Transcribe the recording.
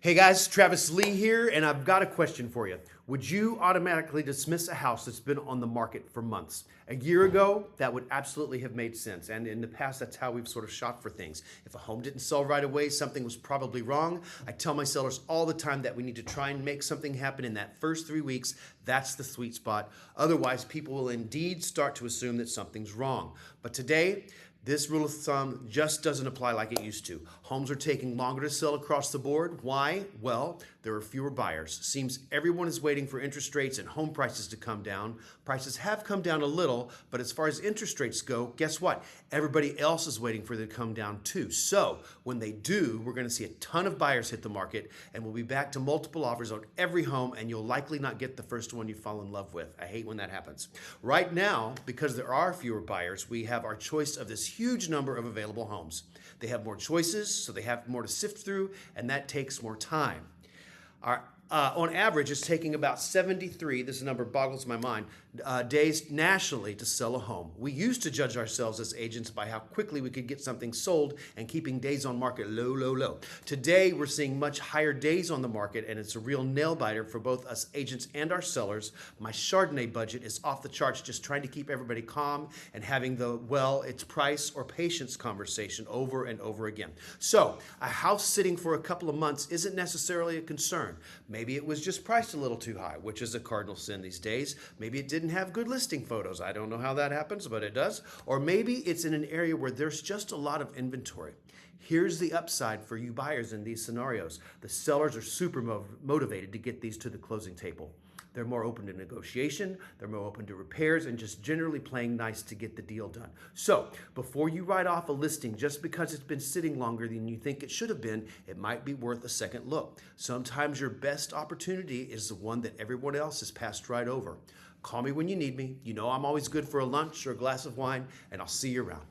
Hey guys, Travis Lee here, and I've got a question for you. Would you automatically dismiss a house that's been on the market for months? A year ago, that would absolutely have made sense, and in the past, that's how we've sort of shot for things. If a home didn't sell right away, something was probably wrong. I tell my sellers all the time that we need to try and make something happen in that first 3 weeks. That's the sweet spot. Otherwise, people will indeed start to assume that something's wrong. But today, this rule of thumb just doesn't apply like it used to. Homes are taking longer to sell across the board. Why? Well, there are fewer buyers. Seems everyone is waiting for interest rates and home prices to come down. Prices have come down a little, but as far as interest rates go, guess what? Everybody else is waiting for them to come down too. So when they do, we're going to see a ton of buyers hit the market, and we'll be back to multiple offers on every home, and you'll likely not get the first one you fall in love with. I hate when that happens. Right now, because there are fewer buyers, we have our choice of this huge number of available homes. They have more choices, so they have more to sift through, and that takes more time. On average, it's taking about 73, this number boggles my mind, days nationally to sell a home. We used to judge ourselves as agents by how quickly we could get something sold and keeping days on market low, low, low. Today, we're seeing much higher days on the market, and it's a real nail biter for both us agents and our sellers. My Chardonnay budget is off the charts, just trying to keep everybody calm and having the, well, it's price or patience conversation over and over again. So, a house sitting for a couple of months isn't necessarily a concern. Maybe it was just priced a little too high, which is a cardinal sin these days. Maybe it didn't have good listing photos. I don't know how that happens, but it does. Or maybe it's in an area where there's just a lot of inventory. Here's the upside for you buyers in these scenarios. The sellers are super motivated to get these to the closing table. They're more open to negotiation, they're more open to repairs, and just generally playing nice to get the deal done. So, before you write off a listing just because it's been sitting longer than you think it should have been, it might be worth a second look. Sometimes your best opportunity is the one that everyone else has passed right over. Call me when you need me. You know I'm always good for a lunch or a glass of wine, and I'll see you around.